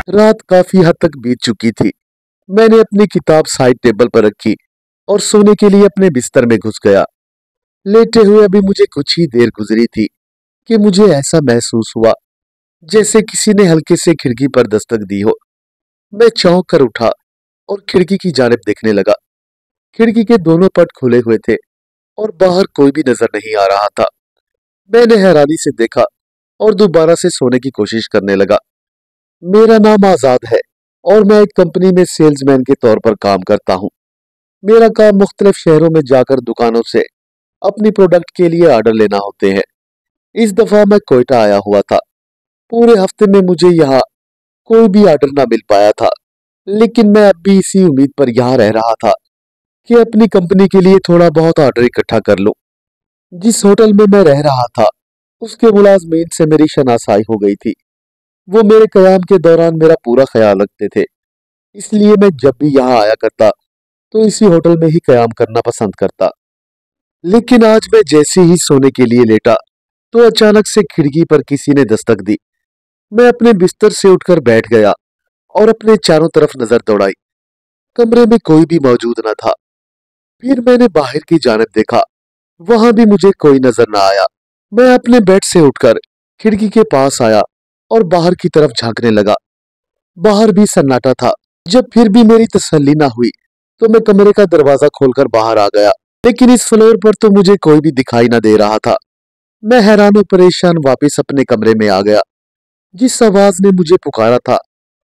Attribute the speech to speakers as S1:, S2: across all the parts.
S1: रात काफी हद तक बीत चुकी थी। मैंने अपनी किताब साइड टेबल पर रखी और सोने के लिए अपने बिस्तर में घुस गया। लेटे हुए अभी मुझे कुछ ही देर गुजरी थी कि मुझे ऐसा महसूस हुआ जैसे किसी ने हल्के से खिड़की पर दस्तक दी हो। मैं चौंक कर उठा और खिड़की की जानिब देखने लगा। खिड़की के दोनों पट खुले हुए थे और बाहर कोई भी नजर नहीं आ रहा था। मैंने हैरानी से देखा और दोबारा से सोने की कोशिश करने लगा। मेरा नाम आजाद है और मैं एक कंपनी में सेल्समैन के तौर पर काम करता हूँ। मेरा काम मुख्तलिफ शहरों में जाकर दुकानों से अपनी प्रोडक्ट के लिए ऑर्डर लेना होते हैं। इस दफा मैं कोयटा आया हुआ था। पूरे हफ्ते में मुझे यहाँ कोई भी ऑर्डर ना मिल पाया था, लेकिन मैं अब भी इसी उम्मीद पर यहाँ रह रहा था कि अपनी कंपनी के लिए थोड़ा बहुत ऑर्डर इकट्ठा कर लूं। जिस होटल में मैं रह रहा था उसके मुलाजमीन से मेरी शनासाई हो गई थी। वो मेरे कयाम के दौरान मेरा पूरा ख्याल रखते थे, इसलिए मैं जब भी यहाँ आया करता तो इसी होटल में ही कयाम करना पसंद करता। लेकिन आज मैं जैसे ही सोने के लिए लेटा तो अचानक से खिड़की पर किसी ने दस्तक दी। मैं अपने बिस्तर से उठकर बैठ गया और अपने चारों तरफ नजर दौड़ाई। कमरे में कोई भी मौजूद न था। फिर मैंने बाहर की जानिब देखा, वहां भी मुझे कोई नजर न आया। मैं अपने बेड से उठकर खिड़की के पास आया और बाहर की तरफ झांकने लगा। बाहर भी सन्नाटा था। जब फिर भी मेरी तसल्ली ना हुई तो मैं कमरे का दरवाजा खोलकर बाहर आ गया, लेकिन इस फ्लोर पर तो मुझे कोई भी दिखाई ना दे रहा था। मैं हैरान और परेशान वापस अपने कमरे में आ गया। जिस आवाज ने मुझे पुकारा था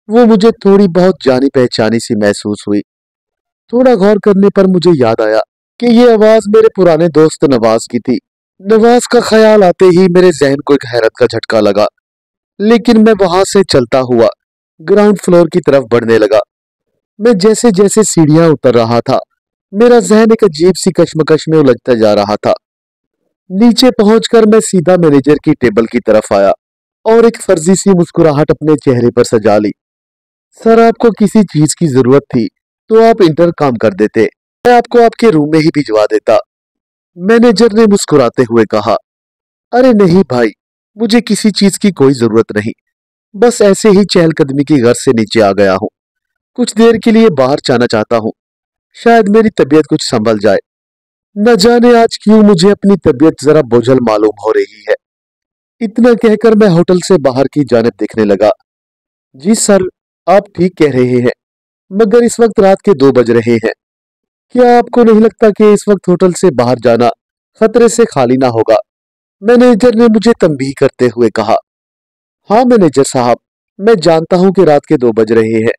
S1: वो मुझे थोड़ी बहुत जानी पहचानी सी महसूस हुई। थोड़ा गौर करने पर मुझे याद आया कि ये आवाज मेरे पुराने दोस्त नवाज की थी। नवाज का ख्याल आते ही मेरे जहन को एक हैरत का झटका लगा, लेकिन मैं वहां से चलता हुआ ग्राउंड फ्लोर की तरफ बढ़ने लगा। मैं जैसे जैसे सीढ़ियां उतर रहा था मेरा जहन एक अजीब सी कश्मकश में उलझता जा रहा था। नीचे पहुंचकर मैं सीधा मैनेजर की टेबल की तरफ आया और एक फर्जी सी मुस्कुराहट अपने चेहरे पर सजा ली। सर, आपको किसी चीज की जरूरत थी तो आप इंटर काम कर देते, मैं आपको आपके रूम में ही भिजवा देता, मैनेजर ने मुस्कुराते हुए कहा। अरे नहीं भाई, मुझे किसी चीज की कोई जरूरत नहीं, बस ऐसे ही चहलकदमी की गर्ज से नीचे आ गया हूँ। कुछ देर के लिए बाहर जाना चाहता हूँ, शायद मेरी तबीयत कुछ संभल जाए। न जाने आज क्यों मुझे अपनी तबीयत जरा बोझल मालूम हो रही है। इतना कहकर मैं होटल से बाहर की जानिब देखने लगा। जी सर, आप ठीक कह रहे हैं, मगर इस वक्त रात के 2 बज रहे हैं। क्या आपको नहीं लगता कि इस वक्त होटल से बाहर जाना खतरे से खाली ना होगा? मैनेजर ने मुझे तंबीह करते हुए कहा। हाँ मैनेजर साहब, मैं जानता हूं कि रात के 2 बज रहे हैं,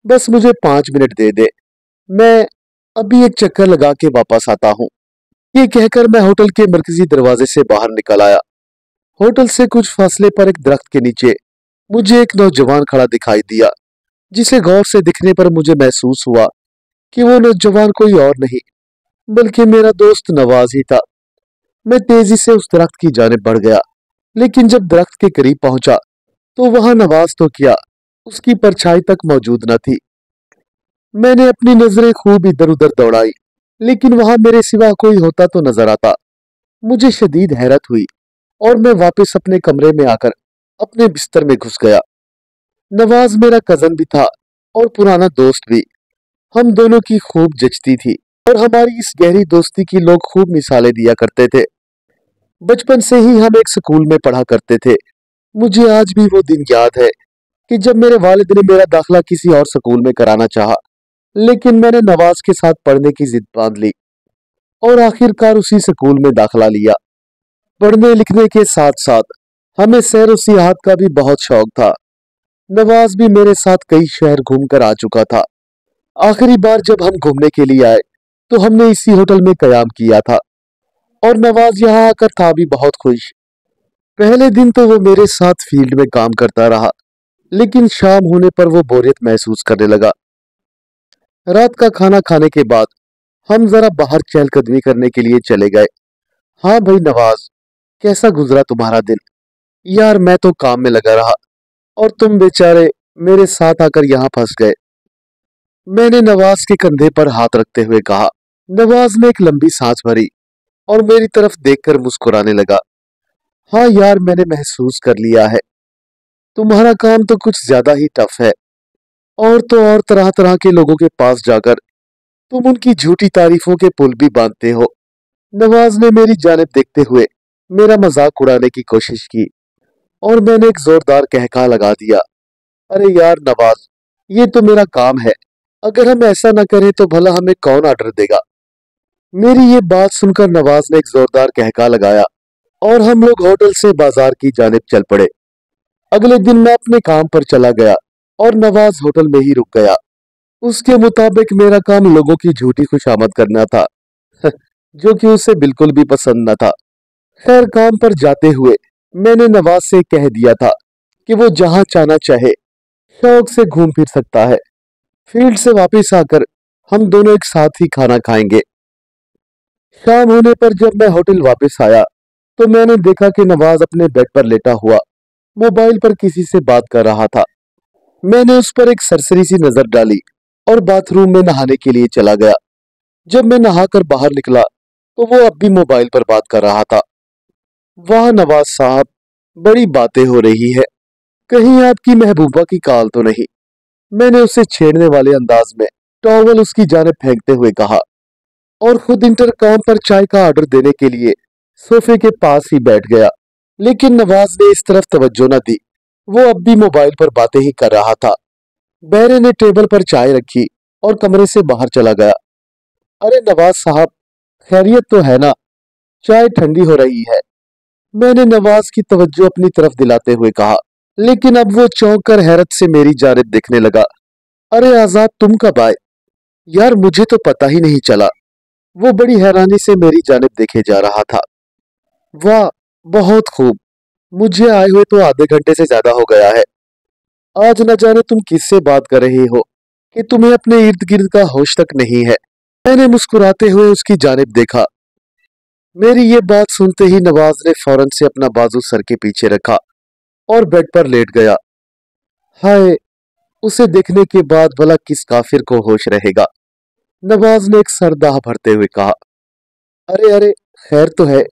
S1: बस मुझे 5 मिनट दे दे, मैं अभी एक चक्कर लगा के वापस आता हूँ। ये कहकर मैं होटल के मरकजी दरवाजे से बाहर निकल आया। होटल से कुछ फासले पर एक दरख्त के नीचे मुझे एक नौजवान खड़ा दिखाई दिया, जिसे गौर से दिखने पर मुझे महसूस हुआ कि वो नौजवान कोई और नहीं बल्कि मेरा दोस्त नवाज ही था। मैं तेजी से उस दरख्त की जानिब बढ़ गया, लेकिन जब दरख्त के करीब पहुंचा तो वहां नवाज तो क्या, उसकी परछाई तक मौजूद न थी। मैंने अपनी नजरें खूब इधर उधर दौड़ाई, लेकिन वहां मेरे सिवा कोई होता तो नजर आता। मुझे शदीद हैरत हुई और मैं वापस अपने कमरे में आकर अपने बिस्तर में घुस गया। नवाज मेरा कजन भी था और पुराना दोस्त भी। हम दोनों की खूब जचती थी और हमारी इस गहरी दोस्ती की लोग खूब मिसालें दिया करते थे। बचपन से ही हम एक स्कूल में पढ़ा करते थे। मुझे आज भी वो दिन याद है कि जब मेरे वालिद ने मेरा दाखिला किसी और स्कूल में कराना चाहा, लेकिन मैंने नवाज के साथ पढ़ने की जिद बांध ली और आखिरकार उसी स्कूल में दाखिला लिया। पढ़ने लिखने के साथ साथ हमें सैर और सियाहत का भी बहुत शौक था। नवाज भी मेरे साथ कई शहर घूमकर आ चुका था। आखिरी बार जब हम घूमने के लिए आए तो हमने इसी होटल में कयाम किया था और नवाज यहाँ आकर था भी बहुत खुश। पहले दिन तो वो मेरे साथ फील्ड में काम करता रहा, लेकिन शाम होने पर वो बोरियत महसूस करने लगा। रात का खाना खाने के बाद हम जरा बाहर चहलकदमी करने के लिए चले गए। हाँ भाई नवाज, कैसा गुजरा तुम्हारा दिन? यार मैं तो काम में लगा रहा और तुम बेचारे मेरे साथ आकर यहाँ फंस गए, मैंने नवाज के कंधे पर हाथ रखते हुए कहा। नवाज ने एक लंबी सांस भरी और मेरी तरफ देखकर मुस्कुराने लगा। हाँ यार, मैंने महसूस कर लिया है तुम्हारा काम तो कुछ ज्यादा ही टफ है। और तो और तरह तरह के लोगों के पास जाकर तुम उनकी झूठी तारीफों के पुल भी बांधते हो। नवाज ने मेरी जानिब देखते हुए मेरा मजाक उड़ाने की कोशिश की और मैंने एक जोरदार कहका लगा दिया। अरे यार नवाज, ये तो मेरा काम है। अगर हम ऐसा ना करें तो भला हमें कौन ऑर्डर देगा। मेरी ये बात सुनकर नवाज ने एक जोरदार कहका लगाया और हम लोग होटल से बाजार की जानिब चल पड़े। अगले दिन मैं अपने काम पर चला गया और नवाज होटल में ही रुक गया। उसके मुताबिक मेरा काम लोगों की झूठी खुशामद करना था जो कि उसे बिल्कुल भी पसंद न था। खैर, काम पर जाते हुए मैंने नवाज से कह दिया था कि वो जहां चाहना चाहे शौक से घूम फिर सकता है। फील्ड से वापस आकर हम दोनों एक साथ ही खाना खाएंगे। शाम होने पर जब मैं होटल वापस आया तो मैंने देखा कि नवाज अपने बेड पर लेटा हुआ मोबाइल पर किसी से बात कर रहा था। मैंने उस पर एक सरसरी सी नजर डाली और बाथरूम में नहाने के लिए चला गया। जब मैं नहाकर बाहर निकला तो वो अब भी मोबाइल पर बात कर रहा था। वाह नवाज साहब, बड़ी बातें हो रही है। कहीं आपकी महबूबा की कॉल तो नहीं? मैंने उसे छेड़ने वाले अंदाज में टॉवल उसकी जानिब फेंकते हुए कहा और खुद इंटरकॉम पर चाय का ऑर्डर देने के लिए सोफे के पास ही बैठ गया। लेकिन नवाज ने इस तरफ तवज्जो न दी। वो अब भी मोबाइल पर बातें ही कर रहा था। बहरे ने टेबल पर चाय रखी और कमरे से बाहर चला गया। अरे नवाज साहब, खैरियत तो है ना? चाय ठंडी हो रही है, मैंने नवाज की तवज्जो अपनी तरफ दिलाते हुए कहा। लेकिन अब वो चौंक कर हैरत से मेरी जानिब देखने लगा। अरे आजाद, तुम कब आए? यार मुझे तो पता ही नहीं चला। वो बड़ी हैरानी से मेरी जानिब देखे जा रहा था। वाह, बहुत खूब। मुझे आए हुए तो आधे घंटे से ज्यादा हो गया है। आज न जाने तुम किससे बात कर रहे हो कि तुम्हें अपने इर्द गिर्द का होश तक नहीं है। मैंने मुस्कुराते हुए उसकी जानिब देखा। मेरी ये बात सुनते ही नवाज ने फौरन से अपना बाजू सर के पीछे रखा और बेड पर लेट गया। हाय, उसे देखने के बाद भला किस काफिर को होश रहेगा। नवाज ने एक सरदाह भरते हुए कहा। अरे अरे, खैर तो है।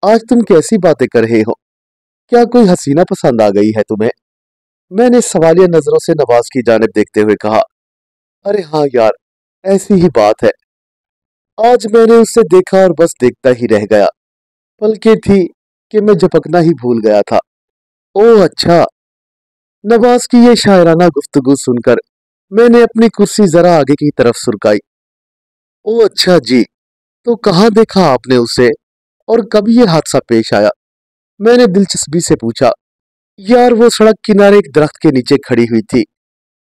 S1: आज तुम कैसी बातें कर रहे हो? क्या कोई हसीना पसंद आ गई है तुम्हें? मैंने सवालिया नजरों से नवाज की जानिब देखते हुए कहा। अरे हाँ यार, ऐसी ही बात है। आज मैंने उसे देखा और बस देखता ही रह गया। पलके थी कि मैं झपकना ही भूल गया था। ओह अच्छा। नवाज की ये शायराना गुफ्तगू सुनकर मैंने अपनी कुर्सी जरा आगे की तरफ सुरकाई। ओह अच्छा जी, तो कहाँ देखा आपने उसे और कब ये हादसा पेश आया? मैंने दिलचस्पी से पूछा। यार वो सड़क किनारे एक दरख्त के नीचे खड़ी हुई थी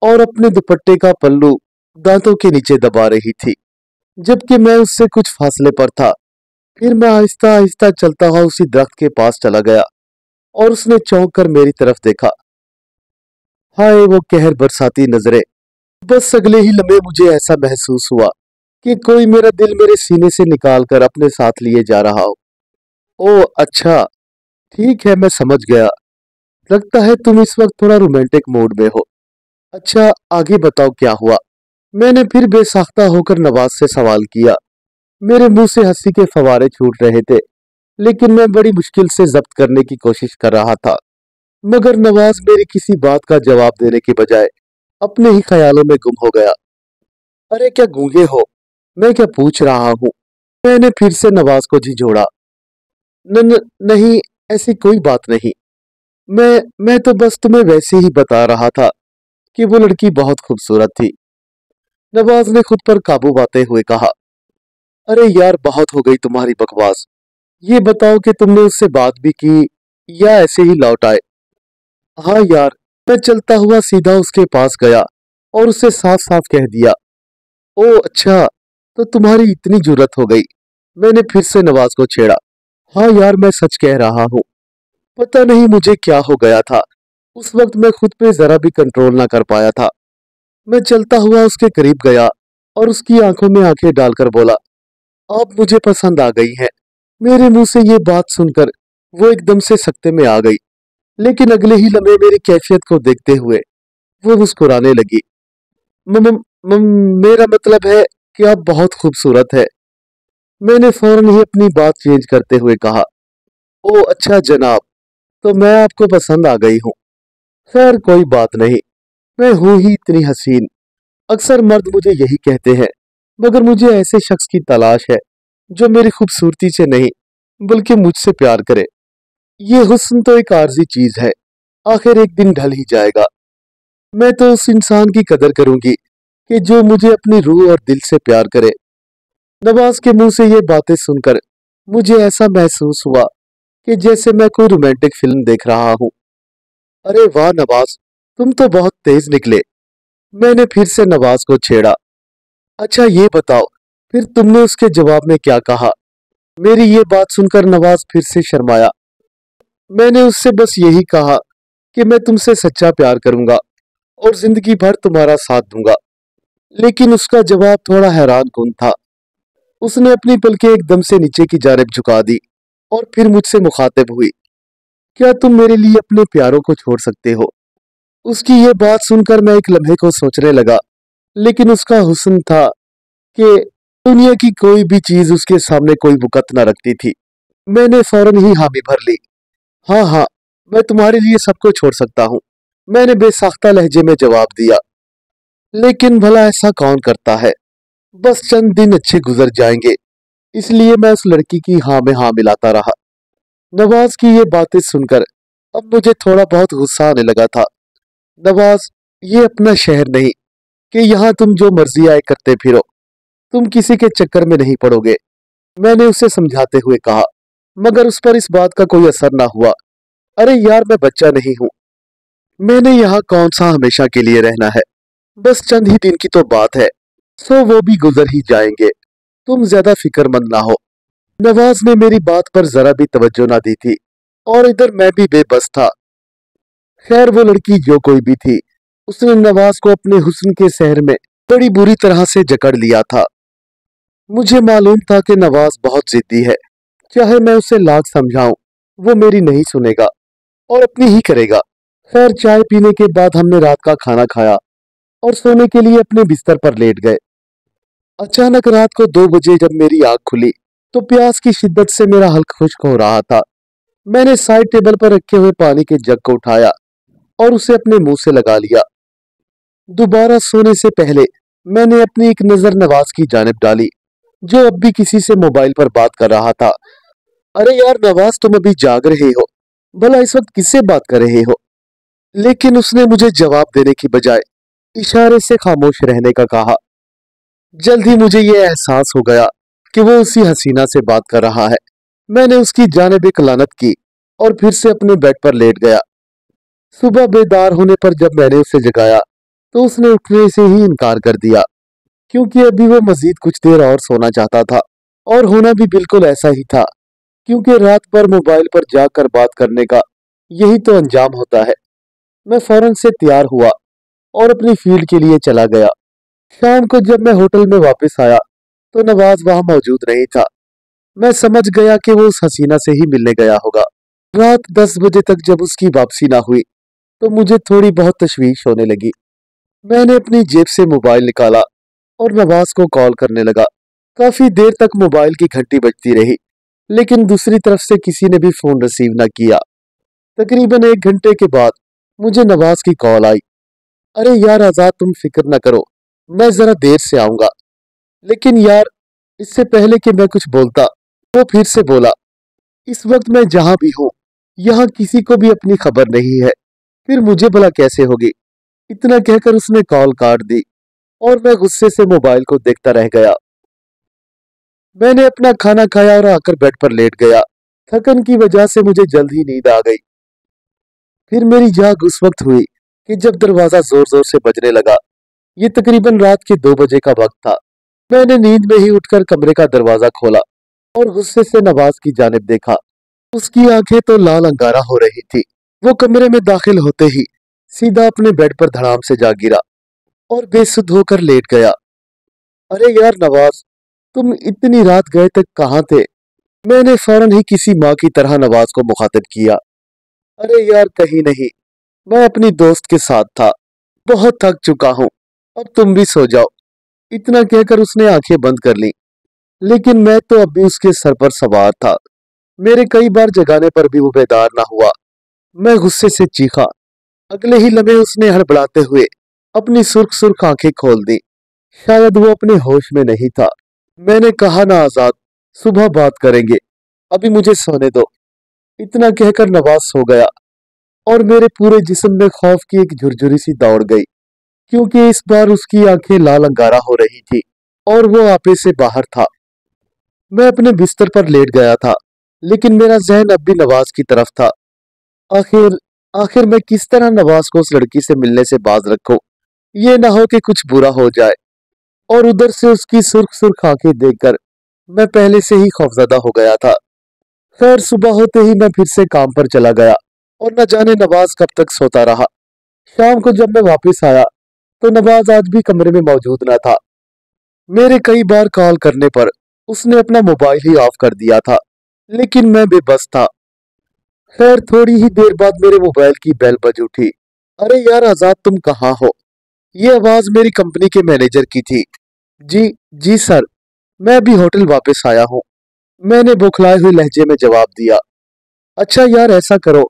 S1: और अपने दुपट्टे का पल्लू दांतों के नीचे दबा रही थी, जबकि मैं उससे कुछ फासले पर था। फिर मैं आहिस्ता आहिस्ता चलता हुआ उसी दरख्त के पास चला गया और उसने चौंक कर मेरी तरफ देखा। हाय वो कहर बरसाती नजरें। बस अगले ही लम्हे मुझे ऐसा महसूस हुआ कि कोई मेरा दिल मेरे सीने से निकाल कर अपने साथ लिए जा रहा हो। ओह अच्छा, ठीक है, मैं समझ गया। लगता है तुम इस वक्त थोड़ा रोमांटिक मूड में हो। अच्छा, आगे बताओ क्या हुआ? मैंने फिर बेसाख्ता होकर नवाज से सवाल किया। मेरे मुंह से हंसी के फवारे छूट रहे थे, लेकिन मैं बड़ी मुश्किल से जब्त करने की कोशिश कर रहा था। मगर नवाज मेरी किसी बात का जवाब देने के बजाय अपने ही ख्यालों में गुम हो गया। अरे क्या गूंगे हो? मैं क्या पूछ रहा हूँ? मैंने फिर से नवाज को झिझोड़ा। न नहीं, ऐसी कोई बात नहीं। मैं तो बस तुम्हें वैसे ही बता रहा था कि वो लड़की बहुत खूबसूरत थी। नवाज ने खुद पर काबू पाते हुए कहा। अरे यार, बहुत हो गई तुम्हारी बकवास। ये बताओ कि तुमने उससे बात भी की या ऐसे ही लौट आए? हाँ यार, मैं चलता हुआ सीधा उसके पास गया और उसे साफ साफ कह दिया। ओह अच्छा, तो तुम्हारी इतनी जुर्रत हो गई? मैंने फिर से नवाज को छेड़ा। हाँ यार, मैं सच कह रहा हूँ। पता नहीं मुझे क्या हो गया था। उस वक्त मैं खुद पे जरा भी कंट्रोल ना कर पाया था। मैं चलता हुआ उसके करीब गया और उसकी आंखों में आंखें डालकर बोला, आप मुझे पसंद आ गई हैं। मेरे मुंह से ये बात सुनकर वो एकदम से सकते में आ गई, लेकिन अगले ही लम्हे मेरी कैफियत को देखते हुए वो मुस्कुराने लगी। म, म, म, मेरा मतलब है कि आप बहुत खूबसूरत है। मैंने फौरन ही अपनी बात चेंज करते हुए कहा। ओ अच्छा जनाब, तो मैं आपको पसंद आ गई हूँ। खैर कोई बात नहीं, मैं हूं ही इतनी हसीन। अक्सर मर्द मुझे यही कहते हैं, मगर मुझे ऐसे शख्स की तलाश है जो मेरी खूबसूरती से नहीं बल्कि मुझसे प्यार करे। ये हुस्न तो एक आर्जी चीज है, आखिर एक दिन ढल ही जाएगा। मैं तो उस इंसान की कदर करूंगी कि जो मुझे अपनी रूह और दिल से प्यार करे। नवाज के मुंह से ये बातें सुनकर मुझे ऐसा महसूस हुआ कि जैसे मैं कोई रोमांटिक फिल्म देख रहा हूँ। अरे वाह नवाज, तुम तो बहुत तेज निकले। मैंने फिर से नवाज को छेड़ा। अच्छा ये बताओ, फिर तुमने उसके जवाब में क्या कहा? मेरी ये बात सुनकर नवाज फिर से शर्माया। मैंने उससे बस यही कहा कि मैं तुमसे सच्चा प्यार करूंगा और जिंदगी भर तुम्हारा साथ दूंगा। लेकिन उसका जवाब थोड़ा हैरान कुन था। उसने अपनी पलकें एकदम से नीचे की जानिब झुका दी और फिर मुझसे मुखातिब हुई। क्या तुम मेरे लिए अपने प्यारों को छोड़ सकते हो? उसकी ये बात सुनकर मैं एक लम्हे को सोचने लगा, लेकिन उसका हुस्न था कि दुनिया की कोई भी चीज उसके सामने कोई वक़्त न रखती थी। मैंने फौरन ही हामी भर ली। हाँ हाँ, मैं तुम्हारे लिए सबको छोड़ सकता हूँ, मैंने बेसाख्ता लहजे में जवाब दिया। लेकिन भला ऐसा कौन करता है? बस चंद दिन अच्छे गुजर जाएंगे, इसलिए मैं उस लड़की की हाँ में हाँ मिलाता रहा। नवाज की ये बातें सुनकर अब मुझे थोड़ा बहुत गुस्सा आने लगा था। नवाज, ये अपना शहर नहीं कि यहाँ तुम जो मर्जी आए करते फिरो। तुम किसी के चक्कर में नहीं पड़ोगे, मैंने उसे समझाते हुए कहा, मगर उस पर इस बात का कोई असर ना हुआ। अरे यार, मैं बच्चा नहीं हूं, मैंने यहाँ कौन सा हमेशा के लिए रहना है? बस चंद ही दिन की तो बात है, सो वो भी गुजर ही जाएंगे। तुम ज्यादा फिक्रमंद ना हो। नवाज ने मेरी बात पर जरा भी तवज्जो ना दी थी और इधर मैं भी बेबस था। खैर वो लड़की जो कोई भी थी, उसने नवाज को अपने हुस्न के शहर में बड़ी बुरी तरह से जकड़ लिया था। मुझे मालूम था कि नवाज बहुत जिद्दी है, चाहे मैं उसे लाख समझाऊं, वो मेरी नहीं सुनेगा और अपनी ही करेगा। खैर चाय पीने के बाद हमने रात का खाना खाया और सोने के लिए अपने बिस्तर पर लेट गए। अचानक रात को 2 बजे जब मेरी आंख खुली तो प्यास की शिद्दत से मेरा हल्क खुश्क हो रहा था। मैंने साइड टेबल पर रखे हुए पानी के जग को उठाया और उसे अपने मुंह से लगा लिया। दोबारा सोने से पहले मैंने अपनी एक नजर नवाज की जानिब डाली, जो अब भी किसी से मोबाइल पर बात कर रहा था। अरे यार नवाज, तुम अभी जाग रहे हो? भला इस वक्त किससे बात कर रहे हो? लेकिन उसने मुझे जवाब देने की बजाय इशारे से खामोश रहने का कहा। जल्द ही मुझे यह एहसास हो गया कि वो उसी हसीना से बात कर रहा है। मैंने उसकी जानिब एक लानत की और फिर से अपने बेड पर लेट गया। सुबह बेदार होने पर जब मैंने उसे जगाया तो उसने उठने से ही इनकार कर दिया, क्योंकि अभी वो मजीद कुछ देर और सोना चाहता था। और होना भी बिल्कुल ऐसा ही था, क्योंकि रात भर मोबाइल पर जाकर बात करने का यही तो अंजाम होता है। मैं फौरन से तैयार हुआ और अपनी फील्ड के लिए चला गया। शाम को जब मैं होटल में वापस आया तो नवाज वहां मौजूद नहीं था। मैं समझ गया कि वो उस हसीना से ही मिलने गया होगा। रात 10 बजे तक जब उसकी वापसी ना हुई तो मुझे थोड़ी बहुत तशवीश होने लगी। मैंने अपनी जेब से मोबाइल निकाला और नवाज को कॉल करने लगा। काफी देर तक मोबाइल की घंटी बजती रही, लेकिन दूसरी तरफ से किसी ने भी फोन रिसीव न किया। तकरीबन 1 घंटे के बाद मुझे नवाज की कॉल आई। अरे यार आजाद, तुम फिक्र न करो, मैं जरा देर से आऊंगा। लेकिन यार, इससे पहले कि मैं कुछ बोलता वो फिर से बोला, इस वक्त मैं जहां भी हूं यहाँ किसी को भी अपनी खबर नहीं है, फिर मुझे भला कैसे होगी? इतना कहकर उसने कॉल काट दी और मैं गुस्से से मोबाइल को देखता रह गया। मैंने अपना खाना खाया और आकर बेड पर लेट गया। थकन की वजह से मुझे जल्द ही नींद आ गई। फिर मेरी जाग उस वक्त हुई कि जब दरवाजा जोर जोर से बजने लगा। ये तकरीबन रात के 2 बजे का वक्त था। मैंने नींद में ही उठकर कमरे का दरवाजा खोला और गुस्से से नवाज की जानिब देखा। उसकी आंखें तो लाल अंगारा हो रही थी। वो कमरे में दाखिल होते ही सीधा अपने बेड पर धड़ाम से जा गिरा और बेसुध होकर लेट गया। अरे यार नवाज, तुम इतनी रात गए तक कहाँ थे? मैंने फौरन ही किसी माँ की तरह नवाज को मुखातिब किया। अरे यार कहीं नहीं, मैं अपनी दोस्त के साथ था, बहुत थक चुका हूँ, अब तुम भी सो जाओ। इतना कहकर उसने आंखें बंद कर ली। लेकिन मैं तो अब भी उसके सर पर सवार था। मेरे कई बार जगाने पर भी वो बेदार ना हुआ। मैं गुस्से से चीखा, अगले ही लम्हे उसने हड़बड़ाते हुए अपनी सुर्ख सुर्ख आंखें खोल दी। शायद वो अपने होश में नहीं था। मैंने कहा ना आजाद, सुबह बात करेंगे, अभी मुझे सोने दो। इतना कहकर नवाज सो गया और मेरे पूरे जिस्म में खौफ की एक झुरझुरी सी दौड़ गई, क्योंकि इस बार उसकी आंखें लाल अंगारा हो रही थी और वो आपे से बाहर था। मैं अपने बिस्तर पर लेट गया था, लेकिन मेरा जहन अब भी नवाज की तरफ था। आखिर आखिर मैं किस तरह नवाज को उस लड़की से मिलने से बाज रखूं, ये ना हो कि कुछ बुरा हो जाए। और उधर से उसकी सुर्ख सुर्ख आंखें देखकर मैं पहले से ही खौफजदा हो गया था। खैर, सुबह होते ही मैं फिर से काम पर चला गया और न जाने नवाज कब तक सोता रहा। शाम को जब मैं वापस आया तो नवाज आज भी कमरे में मौजूद न था। मेरे कई बार कॉल करने पर उसने अपना मोबाइल ही ऑफ कर दिया था, लेकिन मैं बेबस था। खैर, थोड़ी ही देर बाद मेरे मोबाइल की बेल बज उठी। अरे यार आजाद, तुम कहाँ हो? ये आवाज मेरी कंपनी के मैनेजर की थी। जी जी सर, मैं अभी होटल वापस आया हूँ, मैंने बौखलाए हुए लहजे में जवाब दिया। अच्छा यार, ऐसा करो,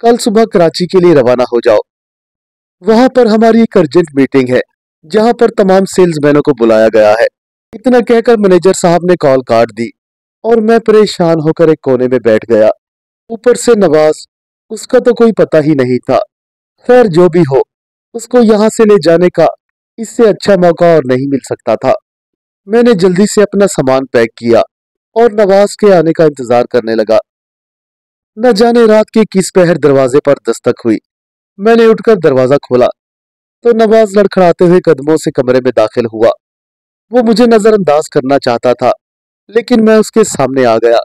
S1: कल सुबह कराची के लिए रवाना हो जाओ। वहां पर हमारी एक अर्जेंट मीटिंग है, जहां पर तमाम सेल्समैनों को बुलाया गया है। इतना कहकर मैनेजर साहब ने कॉल काट दी और मैं परेशान होकर एक कोने में बैठ गया। ऊपर से नवाज, उसका तो कोई पता ही नहीं था। खैर, जो भी हो, उसको यहाँ से ले जाने का इससे अच्छा मौका और नहीं मिल सकता था। मैंने जल्दी से अपना सामान पैक किया और नवाज के आने का इंतजार करने लगा। न जाने रात के किस पहर दरवाजे पर दस्तक हुई। मैंने उठकर दरवाजा खोला तो नवाज लड़खड़ाते हुए कदमों से कमरे में दाखिल हुआ। वो मुझे नजरअंदाज करना चाहता था, लेकिन मैं उसके सामने आ गया।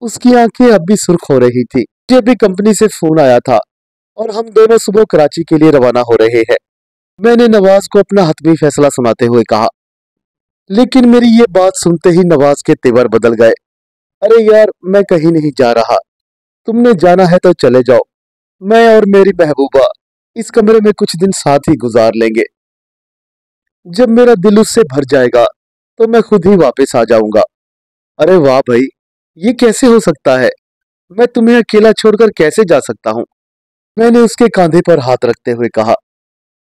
S1: उसकी आंखें अब भी सुर्ख हो रही थी। मुझे भी कंपनी से फोन आया था और हम दोनों सुबह कराची के लिए रवाना हो रहे हैं। मैंने नवाज को अपना हतमी फैसला सुनाते हुए कहा, लेकिन मेरी ये बात सुनते ही नवाज के तेवर बदल गए। अरे यार, मैं कहीं नहीं जा रहा, तुमने जाना है तो चले जाओ। मैं और मेरी महबूबा इस कमरे में कुछ दिन साथ ही गुजार लेंगे। जब मेरा दिल उससे भर जाएगा तो मैं खुद ही वापस आ जाऊंगा। अरे वाह भाई, ये कैसे हो सकता है? मैं तुम्हें अकेला छोड़कर कैसे जा सकता हूँ? मैंने उसके कांधे पर हाथ रखते हुए कहा।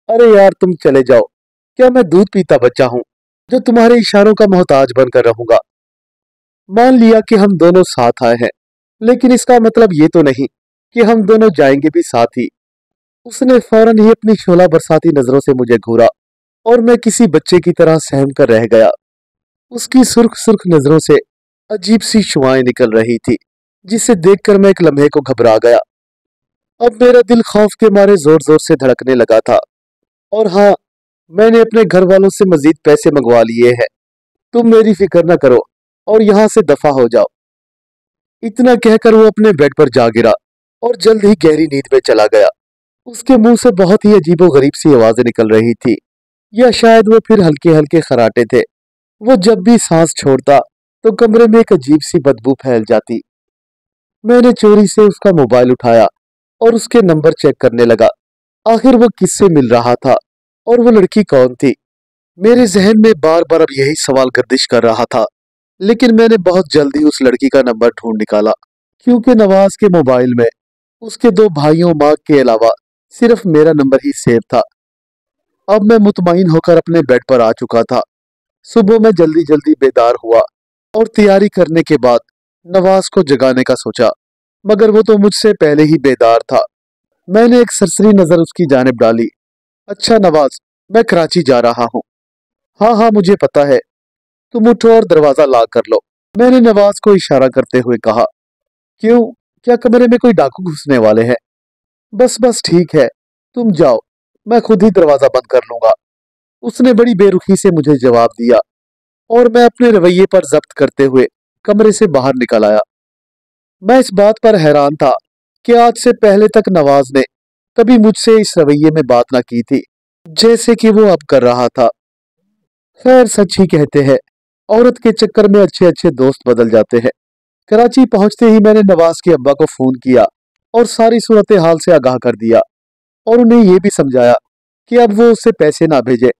S1: अरे यार, तुम चले जाओ, क्या मैं दूध पीता बच्चा हूँ जो तुम्हारे इशारों का मोहताज बनकर रहूंगा? मान लिया कि हम दोनों साथ आए हैं, लेकिन इसका मतलब ये तो नहीं कि हम दोनों जाएंगे भी साथ ही। उसने फौरन ही अपनी शोला बरसाती नजरों से मुझे घूरा और मैं किसी बच्चे की तरह सहम कर रह गया। उसकी सुर्ख सुर्ख नजरों से अजीब सी शुआएं निकल रही थी, जिसे देखकर मैं एक लम्हे को घबरा गया। अब मेरा दिल खौफ के मारे जोर जोर से धड़कने लगा था। और हाँ, मैंने अपने घर वालों से मजीद पैसे मंगवा लिए हैं। तुम मेरी फिक्र न करो और यहाँ से दफा हो जाओ। इतना कहकर वो अपने बेड पर जा गिरा और जल्द ही गहरी नींद में चला गया। उसके मुंह से बहुत ही अजीबोगरीब सी आवाजें निकल रही थी, या शायद वो फिर हल्के हल्के खराटे थे। वो जब भी सांस छोड़ता तो कमरे में एक अजीब सी बदबू फैल जाती। मैंने चोरी से उसका मोबाइल उठाया और उसके नंबर चेक करने लगा। आखिर वो किससे मिल रहा था और वो लड़की कौन थी? मेरे जहन में बार बार अब यही सवाल गर्दिश कर रहा था, लेकिन मैंने बहुत जल्दी उस लड़की का नंबर ढूंढ निकाला, क्योंकि नवाज के मोबाइल में उसके दो भाइयों माँ के अलावा सिर्फ मेरा नंबर ही सेव था। अब मैं मुतमईन होकर अपने बेड पर आ चुका था। सुबह मैं जल्दी जल्दी बेदार हुआ और तैयारी करने के बाद नवाज को जगाने का सोचा, मगर वो तो मुझसे पहले ही बेदार था। मैंने एक सरसरी नजर उसकी जानिब डाली। अच्छा नवाज, मैं कराची जा रहा हूँ। हाँ हाँ, मुझे पता है, तुम उठो और दरवाजा लॉक कर लो, मैंने नवाज को इशारा करते हुए कहा। क्यों, क्या कमरे में कोई डाकू घुसने वाले हैं? बस बस ठीक है, तुम जाओ, मैं खुद ही दरवाजा बंद कर लूंगा, उसने बड़ी बेरुखी से मुझे जवाब दिया। और मैं अपने रवैये पर जब्त करते हुए कमरे से बाहर निकल आया। मैं इस बात पर हैरान था कि आज से पहले तक नवाज ने कभी मुझसे इस रवैये में बात ना की थी, जैसे कि वो अब कर रहा था। खैर, सच ही कहते हैं, औरत के चक्कर में अच्छे अच्छे दोस्त बदल जाते हैं। कराची पहुंचते ही मैंने नवाज के अब्बा को फोन किया और सारी सूरत हाल से आगाह कर दिया और उन्हें यह भी समझाया कि अब वो उससे पैसे ना भेजे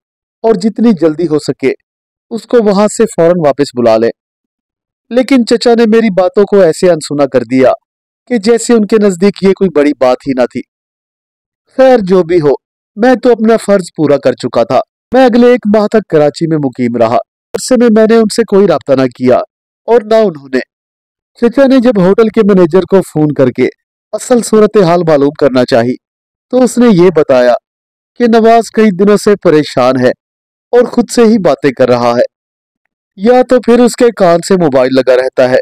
S1: और जितनी जल्दी हो सके उसको वहां से फौरन वापस बुला ले। लेकिन चचा ने मेरी बातों को ऐसे अनसुना कर दिया कि जैसे उनके नजदीक ये कोई बड़ी बात ही ना थी। खैर जो भी हो, मैं तो अपना फर्ज पूरा कर चुका था। मैं अगले 1 माह तक कराची में मुकीम रहा। उस समय मैंने उनसे कोई राब्ता ना किया और ना उन्होंने। चचा ने जब होटल के मैनेजर को फोन करके असल सूरत हाल मालूम करना चाही, तो उसने ये बताया कि नवाज कई दिनों से परेशान है और खुद से ही बातें कर रहा है। या तो फिर उसके कान से मोबाइल लगा रहता है,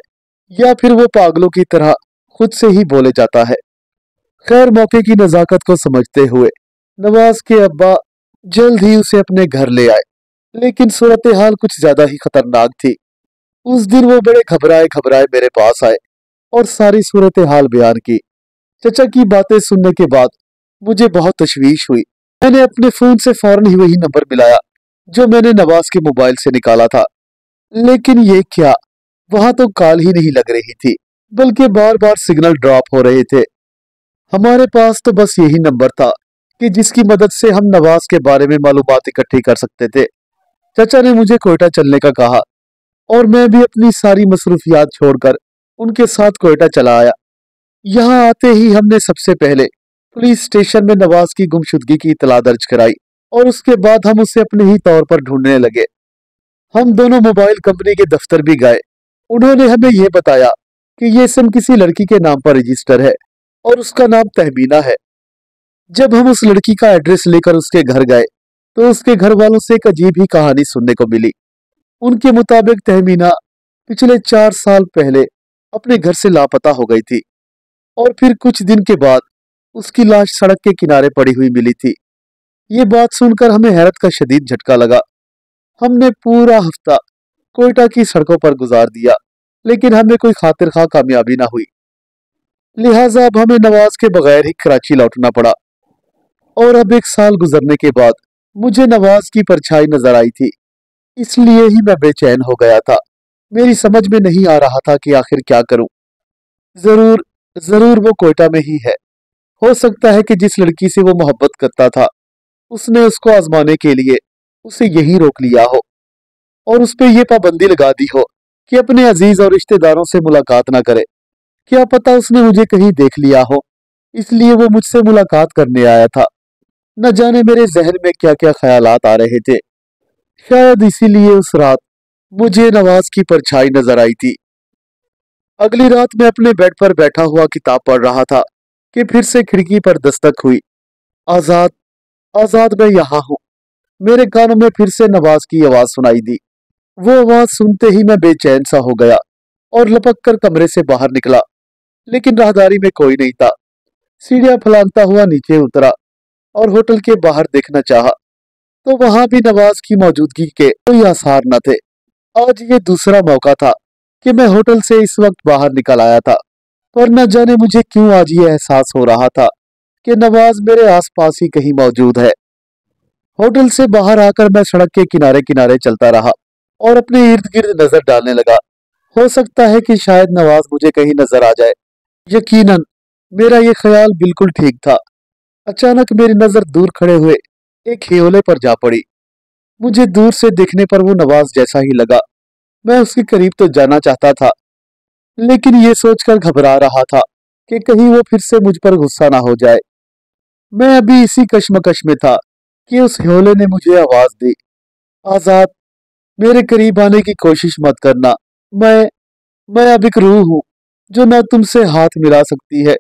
S1: या फिर वो पागलों की तरह खुद से ही बोले जाता है। खैर मौके की नजाकत को समझते हुए नवाज के अब्बा जल्द ही उसे अपने घर ले आए, लेकिन सूरत हाल कुछ ज्यादा ही खतरनाक थी। उस दिन वो बड़े घबराए घबराए मेरे पास आए और सारी सूरत हाल बयान की। चचा की बातें सुनने के बाद मुझे बहुत तशवीश हुई। मैंने अपने फोन से फौरन ही वही नंबर मिलाया जो मैंने नवाज के मोबाइल से निकाला था। लेकिन ये क्या, वहां तो कॉल ही नहीं लग रही थी, बल्कि बार बार सिग्नल ड्रॉप हो रहे थे। हमारे पास तो बस यही नंबर था कि जिसकी मदद से हम नवाज के बारे में मालूमात इकट्ठी कर सकते थे। चचा ने मुझे कोयटा चलने का कहा और मैं भी अपनी सारी मसरूफियात छोड़कर उनके साथ कोयटा चला आया। यहाँ आते ही हमने सबसे पहले पुलिस स्टेशन में नवाज की गुमशुदगी की इतला दर्ज कराई और उसके बाद हम उसे अपने ही तौर पर ढूंढने लगे। हम दोनों मोबाइल कंपनी के दफ्तर भी गए। उन्होंने हमें यह बताया कि ये सिम किसी लड़की के नाम पर रजिस्टर है और उसका नाम तहमीना है। जब हम उस लड़की का एड्रेस लेकर उसके घर गए, तो उसके घर वालों से एक अजीब ही कहानी सुनने को मिली। उनके मुताबिक तहमीना पिछले 4 साल पहले अपने घर से लापता हो गई थी और फिर कुछ दिन के बाद उसकी लाश सड़क के किनारे पड़ी हुई मिली थी। ये बात सुनकर हमें हैरत का शदीद झटका लगा। हमने पूरा हफ्ता कोयटा की सड़कों पर गुजार दिया, लेकिन हमें कोई खातिर खा कामयाबी ना हुई। लिहाजा अब हमें नवाज के बगैर ही कराची लौटना पड़ा। और अब 1 साल गुजरने के बाद मुझे नवाज की परछाई नजर आई थी, इसलिए ही मैं बेचैन हो गया था। मेरी समझ में नहीं आ रहा था कि आखिर क्या करूं। जरूर जरूर वो कोयटा में ही है। हो सकता है कि जिस लड़की से वो मोहब्बत करता था, उसने उसको आजमाने के लिए उसे यहीं रोक लिया हो और उस पे ये पाबंदी लगा दी हो कि अपने अजीज और रिश्तेदारों से मुलाकात ना करे। क्या पता उसने मुझे कहीं देख लिया हो, इसलिए वो मुझसे मुलाकात करने आया था। न जाने मेरे जहन में क्या क्या ख्यालात आ रहे थे। शायद इसीलिए उस रात मुझे नवाज की परछाई नजर आई थी। अगली रात मैं अपने बेड पर बैठा हुआ किताब पढ़ रहा था कि फिर से खिड़की पर दस्तक हुई। आजाद, आजाद, मैं यहाँ हूँ। मेरे कानों में फिर से नवाज की आवाज सुनाई दी। वो आवाज सुनते ही मैं बेचैन सा हो गया और लपक कर कमरे से बाहर निकला, लेकिन राहदारी में कोई नहीं था। सीढ़ियां फलांगता हुआ नीचे उतरा और होटल के बाहर देखना चाहा, तो वहां भी नवाज की मौजूदगी के कोई आसार न थे। आज ये दूसरा मौका था कि मैं होटल से इस वक्त बाहर निकल आया था, पर न जाने मुझे क्यों आज ये एहसास हो रहा था कि नवाज मेरे आसपास ही कहीं मौजूद है। होटल से बाहर आकर मैं सड़क के किनारे किनारे चलता रहा और अपने इर्द गिर्द नजर डालने लगा। हो सकता है कि शायद नवाज मुझे कहीं नजर आ जाए। यकीनन मेरा ये ख्याल बिल्कुल ठीक था। अचानक मेरी नजर दूर खड़े हुए एक हियोले पर जा पड़ी। मुझे दूर से देखने पर वो नवाज जैसा ही लगा। मैं उसके करीब तो जाना चाहता था, लेकिन ये सोचकर घबरा रहा था कि कहीं वो फिर से मुझ पर गुस्सा ना हो जाए। मैं अभी इसी कश्मकश में था कि उस ह्योले ने मुझे आवाज दी। आजाद, मेरे करीब आने की कोशिश मत करना। मैं मैं अब एक रूह हूं जो ना तुमसे हाथ मिला सकती है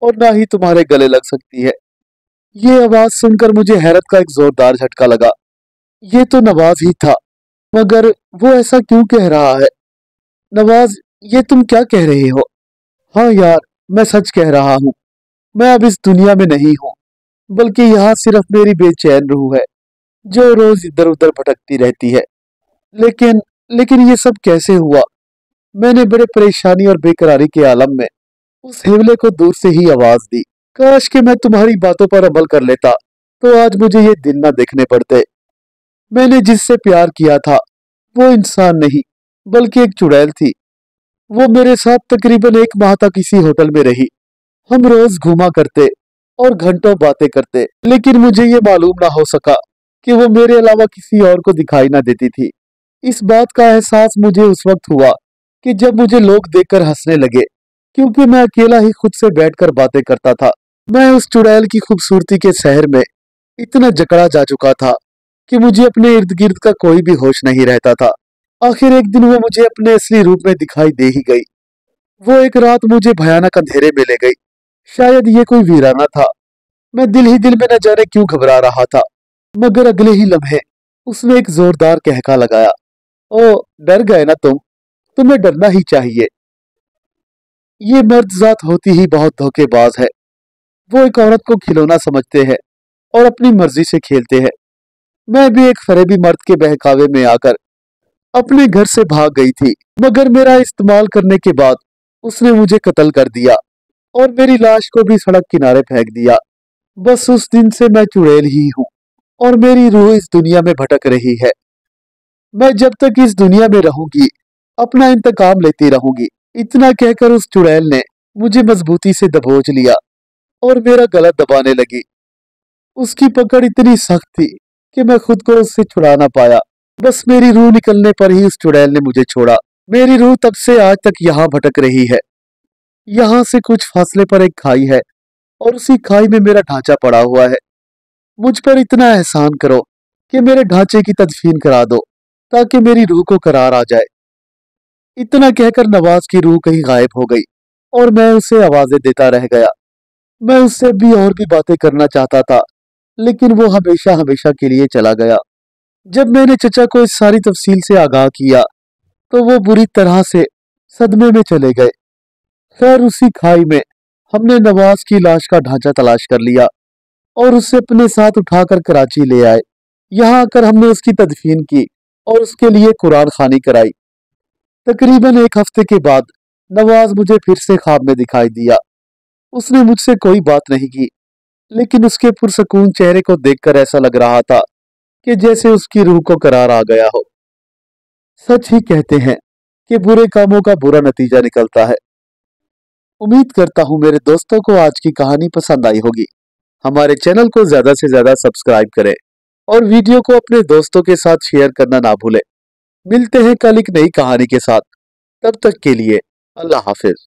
S1: और ना ही तुम्हारे गले लग सकती है। ये आवाज सुनकर मुझे हैरत का एक जोरदार झटका लगा। ये तो नवाज ही था, मगर वो ऐसा क्यों कह रहा है? नवाज, ये तुम क्या कह रहे हो? हाँ यार, मैं सच कह रहा हूँ। मैं अब इस दुनिया में नहीं हूँ, बल्कि यहाँ सिर्फ मेरी बेचैन रूह है जो रोज इधर उधर भटकती रहती है। लेकिन लेकिन ये सब कैसे हुआ? मैंने बड़े परेशानी और बेकरारी के आलम में उस हिवले को दूर से ही आवाज दी। काश कि मैं तुम्हारी बातों पर अमल कर लेता, तो आज मुझे ये दिन ना देखने पड़ते। मैंने जिससे प्यार किया था वो इंसान नहीं, बल्कि एक चुड़ैल थी। वो मेरे साथ तकरीबन 1 माह तक इसी होटल में रही। हम रोज घूमा करते और घंटों बातें करते, लेकिन मुझे ये मालूम ना हो सका कि वो मेरे अलावा किसी और को दिखाई ना देती थी। इस बात का एहसास मुझे उस वक्त हुआ कि जब मुझे लोग देखकर हंसने लगे, क्योंकि मैं अकेला ही खुद से बैठकर बातें करता था। मैं उस चुड़ैल की खूबसूरती के शहर में इतना जकड़ा जा चुका था कि मुझे अपने इर्द गिर्द का कोई भी होश नहीं रहता था। आखिर एक दिन वो मुझे अपने असली रूप में दिखाई दे ही गई। वो एक रात मुझे भयानक अंधेरे में ले गई। शायद ये कोई वीराना था। मैं दिल ही दिल में न जाने क्यों घबरा रहा था, मगर अगले ही लम्हे उसने एक जोरदार कहका लगाया। ओ, डर गए ना तुम? तुम्हें डरना ही चाहिए। ये मर्द जात होती ही बहुत धोखेबाज है। वो एक औरत को खिलौना समझते हैं और अपनी मर्जी से खेलते हैं। मैं भी एक फरेबी मर्द के बहकावे में आकर अपने घर से भाग गई थी, मगर मेरा इस्तेमाल करने के बाद उसने मुझे कत्ल कर दिया और मेरी लाश को भी सड़क किनारे फेंक दिया। बस उस दिन से मैं चुड़ैल ही हूँ और मेरी रूह इस दुनिया में भटक रही है। मैं जब तक इस दुनिया में रहूंगी अपना इंतकाम लेती रहूंगी। इतना कहकर उस चुड़ैल ने मुझे मजबूती से दबोच लिया और मेरा गला दबाने लगी। उसकी पकड़ इतनी सख्त थी कि मैं खुद को उससे छुड़ा ना पाया। बस मेरी रूह निकलने पर ही उस चुड़ैल ने मुझे छोड़ा। मेरी रूह तब से आज तक यहाँ भटक रही है। यहाँ से कुछ फासले पर एक खाई है और उसी खाई में मेरा ढांचा पड़ा हुआ है। मुझ पर इतना एहसान करो कि मेरे ढांचे की तदफीन करा दो ताकि मेरी रूह को करार आ जाए। इतना कहकर नवाज की रूह कहीं गायब हो गई और मैं उसे आवाजें देता रह गया। मैं उससे भी और भी बातें करना चाहता था, लेकिन वो हमेशा हमेशा के लिए चला गया। जब मैंने चचा को इस सारी तफसील से आगाह किया तो वो बुरी तरह से सदमे में चले गए। खैर उसी खाई में हमने नवाज की लाश का ढांचा तलाश कर लिया और उसे अपने साथ उठाकर कराची ले आए। यहाँ आकर हमने उसकी तदफीन की और उसके लिए कुरान खानी कराई। तकरीबन एक हफ्ते के बाद नवाज मुझे फिर से ख्वाब में दिखाई दिया। उसने मुझसे कोई बात नहीं की, लेकिन उसके पुरसकून चेहरे को देखकर ऐसा लग रहा था कि जैसे उसकी रूह को करार आ गया हो। सच ही कहते हैं कि बुरे कामों का बुरा नतीजा निकलता है। उम्मीद करता हूँ मेरे दोस्तों को आज की कहानी पसंद आई होगी। हमारे चैनल को ज्यादा से ज्यादा सब्सक्राइब करें और वीडियो को अपने दोस्तों के साथ शेयर करना ना भूलें। मिलते हैं कल एक नई कहानी के साथ। तब तक के लिए अल्लाह हाफिज।